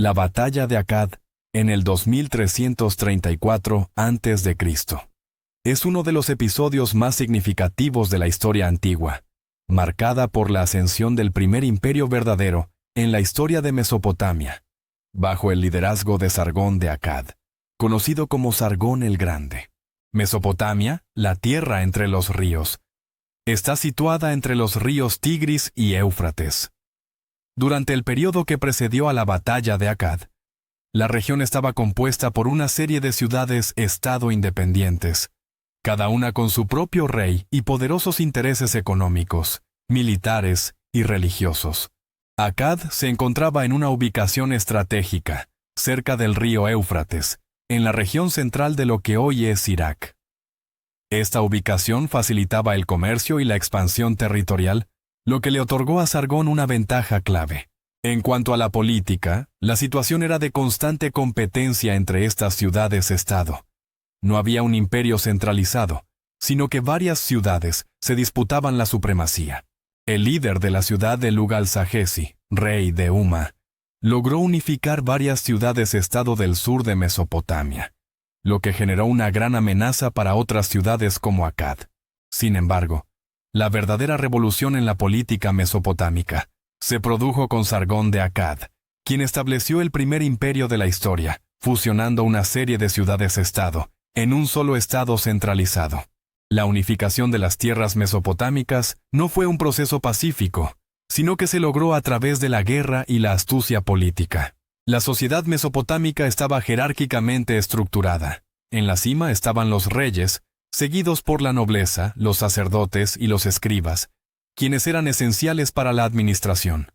La batalla de Akkad, en el 2334 a.C. Es uno de los episodios más significativos de la historia antigua, marcada por la ascensión del primer imperio verdadero en la historia de Mesopotamia, bajo el liderazgo de Sargón de Akkad, conocido como Sargón el Grande. Mesopotamia, la tierra entre los ríos, está situada entre los ríos Tigris y Éufrates. Durante el periodo que precedió a la batalla de Akkad, la región estaba compuesta por una serie de ciudades-estado independientes, cada una con su propio rey y poderosos intereses económicos, militares y religiosos. Akkad se encontraba en una ubicación estratégica, cerca del río Éufrates, en la región central de lo que hoy es Irak. Esta ubicación facilitaba el comercio y la expansión territorial, lo que le otorgó a Sargón una ventaja clave. En cuanto a la política, la situación era de constante competencia entre estas ciudades-estado. No había un imperio centralizado, sino que varias ciudades se disputaban la supremacía. El líder de la ciudad de Lugal-Sagesi, rey de Umma, logró unificar varias ciudades-estado del sur de Mesopotamia, lo que generó una gran amenaza para otras ciudades como Akkad. Sin embargo, la verdadera revolución en la política mesopotámica se produjo con Sargón de Akkad, quien estableció el primer imperio de la historia, fusionando una serie de ciudades-estado en un solo estado centralizado. La unificación de las tierras mesopotámicas no fue un proceso pacífico, sino que se logró a través de la guerra y la astucia política. La sociedad mesopotámica estaba jerárquicamente estructurada. En la cima estaban los reyes, seguidos por la nobleza, los sacerdotes y los escribas, quienes eran esenciales para la administración.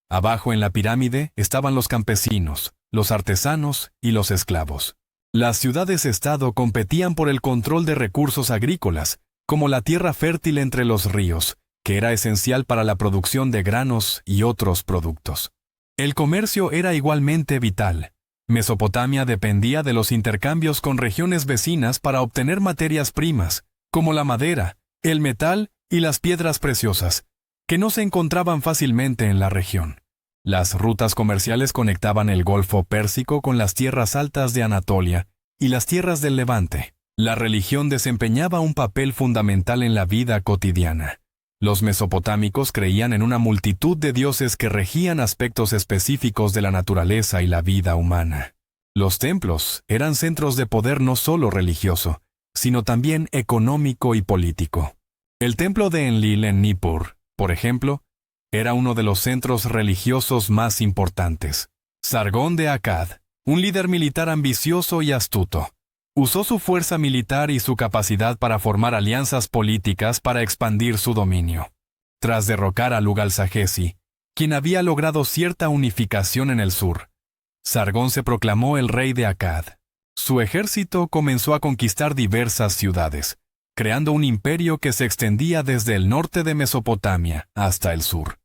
Abajo en la pirámide estaban los campesinos, los artesanos y los esclavos. Las ciudades-estado competían por el control de recursos agrícolas, como la tierra fértil entre los ríos, que era esencial para la producción de granos y otros productos. El comercio era igualmente vital. Mesopotamia dependía de los intercambios con regiones vecinas para obtener materias primas, como la madera, el metal y las piedras preciosas, que no se encontraban fácilmente en la región. Las rutas comerciales conectaban el Golfo Pérsico con las tierras altas de Anatolia y las tierras del Levante. La religión desempeñaba un papel fundamental en la vida cotidiana. Los mesopotámicos creían en una multitud de dioses que regían aspectos específicos de la naturaleza y la vida humana. Los templos eran centros de poder no solo religioso, sino también económico y político. El templo de Enlil en Nippur, por ejemplo, era uno de los centros religiosos más importantes. Sargón de Akkad, un líder militar ambicioso y astuto, usó su fuerza militar y su capacidad para formar alianzas políticas para expandir su dominio. Tras derrocar a Lugal-Sagesi, quien había logrado cierta unificación en el sur, Sargón se proclamó el rey de Akkad. Su ejército comenzó a conquistar diversas ciudades, creando un imperio que se extendía desde el norte de Mesopotamia hasta el sur,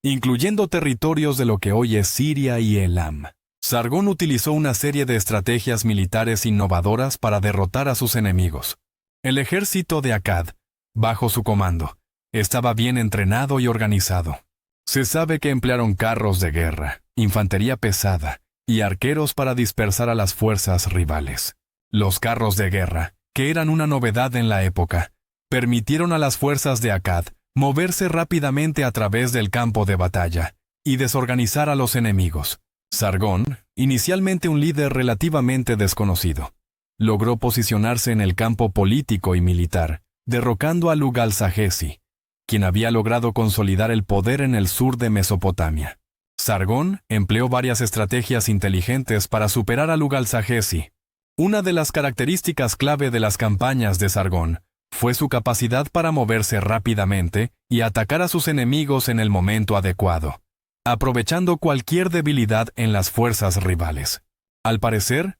incluyendo territorios de lo que hoy es Siria y Elam. Sargón utilizó una serie de estrategias militares innovadoras para derrotar a sus enemigos. El ejército de Akkad, bajo su comando, estaba bien entrenado y organizado. Se sabe que emplearon carros de guerra, infantería pesada y arqueros para dispersar a las fuerzas rivales. Los carros de guerra, que eran una novedad en la época, permitieron a las fuerzas de Akkad moverse rápidamente a través del campo de batalla y desorganizar a los enemigos. Sargón, inicialmente un líder relativamente desconocido, logró posicionarse en el campo político y militar, derrocando a Lugal-Sagesi, quien había logrado consolidar el poder en el sur de Mesopotamia. Sargón empleó varias estrategias inteligentes para superar a Lugal-Sagesi. Una de las características clave de las campañas de Sargón fue su capacidad para moverse rápidamente y atacar a sus enemigos en el momento adecuado, aprovechando cualquier debilidad en las fuerzas rivales. Al parecer,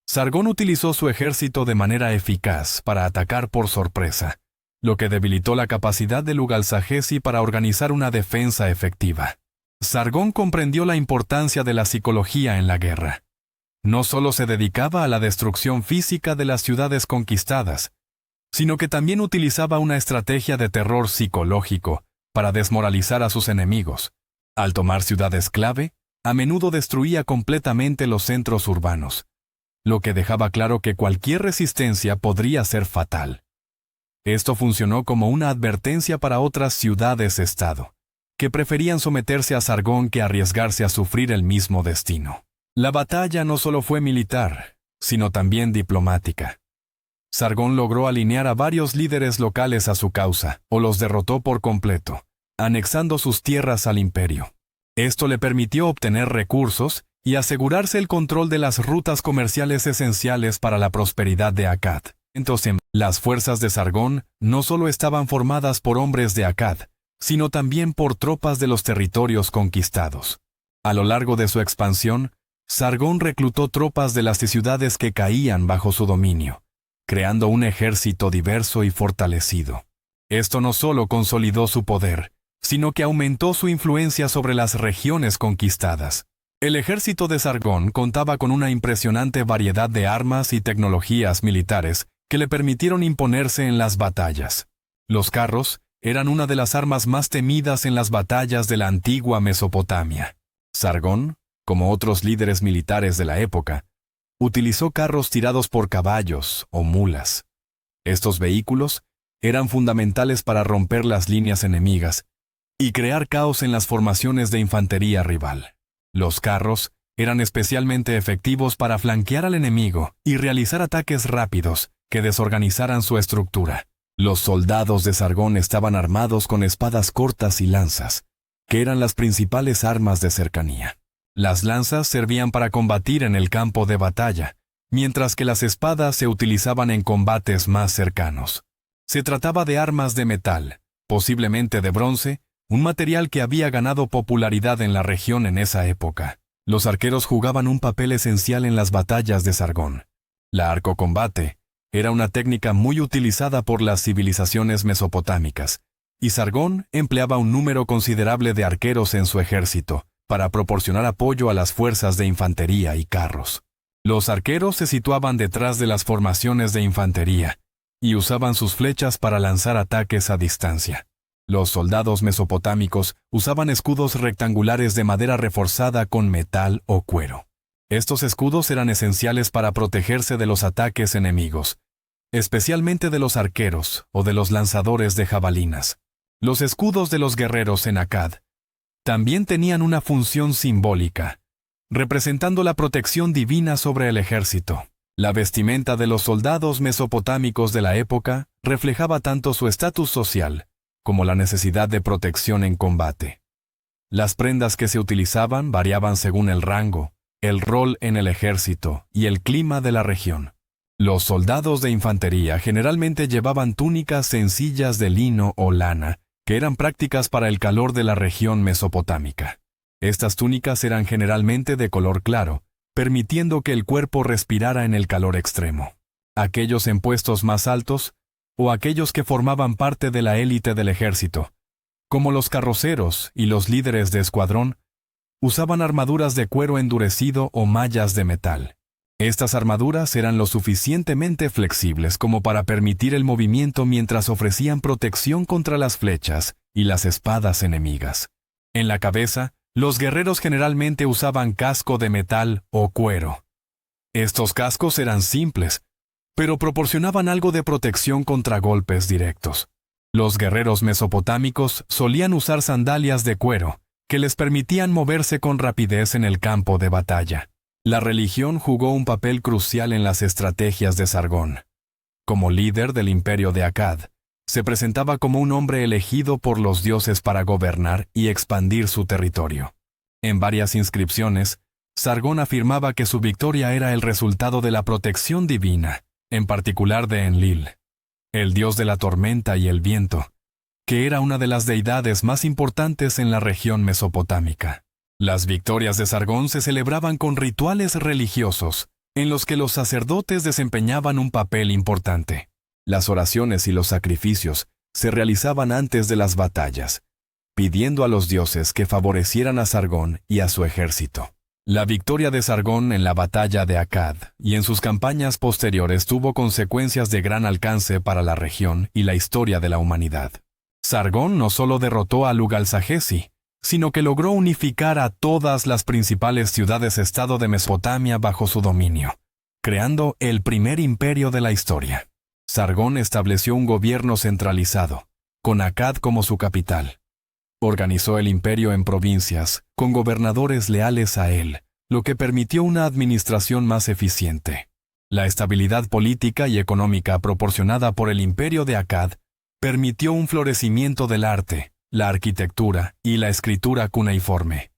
Sargón utilizó su ejército de manera eficaz para atacar por sorpresa, lo que debilitó la capacidad de Lugal-Sagesi para organizar una defensa efectiva. Sargón comprendió la importancia de la psicología en la guerra. No solo se dedicaba a la destrucción física de las ciudades conquistadas, sino que también utilizaba una estrategia de terror psicológico para desmoralizar a sus enemigos. Al tomar ciudades clave, a menudo destruía completamente los centros urbanos, lo que dejaba claro que cualquier resistencia podría ser fatal. Esto funcionó como una advertencia para otras ciudades-estado, que preferían someterse a Sargón que arriesgarse a sufrir el mismo destino. La batalla no solo fue militar, sino también diplomática. Sargón logró alinear a varios líderes locales a su causa, o los derrotó por completo, anexando sus tierras al imperio. Esto le permitió obtener recursos y asegurarse el control de las rutas comerciales esenciales para la prosperidad de Akkad. Entonces, las fuerzas de Sargón no solo estaban formadas por hombres de Akkad, sino también por tropas de los territorios conquistados. A lo largo de su expansión, Sargón reclutó tropas de las ciudades que caían bajo su dominio, creando un ejército diverso y fortalecido. Esto no solo consolidó su poder, sino que aumentó su influencia sobre las regiones conquistadas. El ejército de Sargón contaba con una impresionante variedad de armas y tecnologías militares que le permitieron imponerse en las batallas. Los carros eran una de las armas más temidas en las batallas de la antigua Mesopotamia. Sargón, como otros líderes militares de la época, utilizó carros tirados por caballos o mulas. Estos vehículos eran fundamentales para romper las líneas enemigas y crear caos en las formaciones de infantería rival. Los carros eran especialmente efectivos para flanquear al enemigo y realizar ataques rápidos que desorganizaran su estructura. Los soldados de Sargón estaban armados con espadas cortas y lanzas, que eran las principales armas de cercanía. Las lanzas servían para combatir en el campo de batalla, mientras que las espadas se utilizaban en combates más cercanos. Se trataba de armas de metal, posiblemente de bronce, un material que había ganado popularidad en la región en esa época. Los arqueros jugaban un papel esencial en las batallas de Sargón. La arcocombate era una técnica muy utilizada por las civilizaciones mesopotámicas, y Sargón empleaba un número considerable de arqueros en su ejército para proporcionar apoyo a las fuerzas de infantería y carros. Los arqueros se situaban detrás de las formaciones de infantería y usaban sus flechas para lanzar ataques a distancia. Los soldados mesopotámicos usaban escudos rectangulares de madera reforzada con metal o cuero. Estos escudos eran esenciales para protegerse de los ataques enemigos, especialmente de los arqueros o de los lanzadores de jabalinas. Los escudos de los guerreros en Akkad también tenían una función simbólica, representando la protección divina sobre el ejército. La vestimenta de los soldados mesopotámicos de la época reflejaba tanto su estatus social como la necesidad de protección en combate. Las prendas que se utilizaban variaban según el rango, el rol en el ejército y el clima de la región. Los soldados de infantería generalmente llevaban túnicas sencillas de lino o lana, que eran prácticas para el calor de la región mesopotámica. Estas túnicas eran generalmente de color claro, permitiendo que el cuerpo respirara en el calor extremo. Aquellos en puestos más altos, o aquellos que formaban parte de la élite del ejército, como los carroceros y los líderes de escuadrón, usaban armaduras de cuero endurecido o mallas de metal. Estas armaduras eran lo suficientemente flexibles como para permitir el movimiento mientras ofrecían protección contra las flechas y las espadas enemigas. En la cabeza, los guerreros generalmente usaban casco de metal o cuero. Estos cascos eran simples, pero proporcionaban algo de protección contra golpes directos. Los guerreros mesopotámicos solían usar sandalias de cuero, que les permitían moverse con rapidez en el campo de batalla. La religión jugó un papel crucial en las estrategias de Sargón. Como líder del imperio de Akkad, se presentaba como un hombre elegido por los dioses para gobernar y expandir su territorio. En varias inscripciones, Sargón afirmaba que su victoria era el resultado de la protección divina, en particular de Enlil, el dios de la tormenta y el viento, que era una de las deidades más importantes en la región mesopotámica. Las victorias de Sargón se celebraban con rituales religiosos, en los que los sacerdotes desempeñaban un papel importante. Las oraciones y los sacrificios se realizaban antes de las batallas, pidiendo a los dioses que favorecieran a Sargón y a su ejército. La victoria de Sargón en la batalla de Akkad y en sus campañas posteriores tuvo consecuencias de gran alcance para la región y la historia de la humanidad. Sargón no solo derrotó a Lugalsagesi, sino que logró unificar a todas las principales ciudades-estado de Mesopotamia bajo su dominio, creando el primer imperio de la historia. Sargón estableció un gobierno centralizado, con Akkad como su capital. Organizó el imperio en provincias, con gobernadores leales a él, lo que permitió una administración más eficiente. La estabilidad política y económica proporcionada por el imperio de Akkad permitió un florecimiento del arte, la arquitectura y la escritura cuneiforme.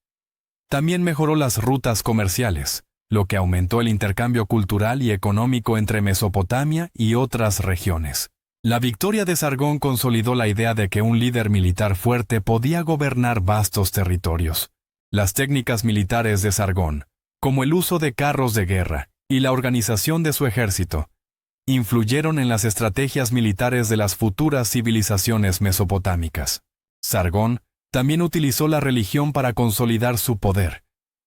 También mejoró las rutas comerciales, lo que aumentó el intercambio cultural y económico entre Mesopotamia y otras regiones. La victoria de Sargón consolidó la idea de que un líder militar fuerte podía gobernar vastos territorios. Las técnicas militares de Sargón, como el uso de carros de guerra y la organización de su ejército, influyeron en las estrategias militares de las futuras civilizaciones mesopotámicas. Sargón también utilizó la religión para consolidar su poder,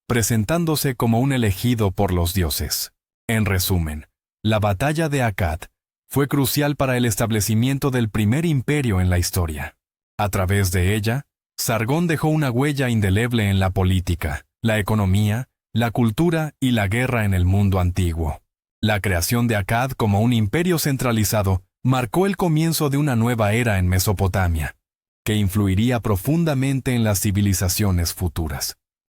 presentándose como un elegido por los dioses. En resumen, la batalla de Akkad fue crucial para el establecimiento del primer imperio en la historia. A través de ella, Sargón dejó una huella indeleble en la política, la economía, la cultura y la guerra en el mundo antiguo. La creación de Akkad como un imperio centralizado marcó el comienzo de una nueva era en Mesopotamia, que influiría profundamente en las civilizaciones futuras.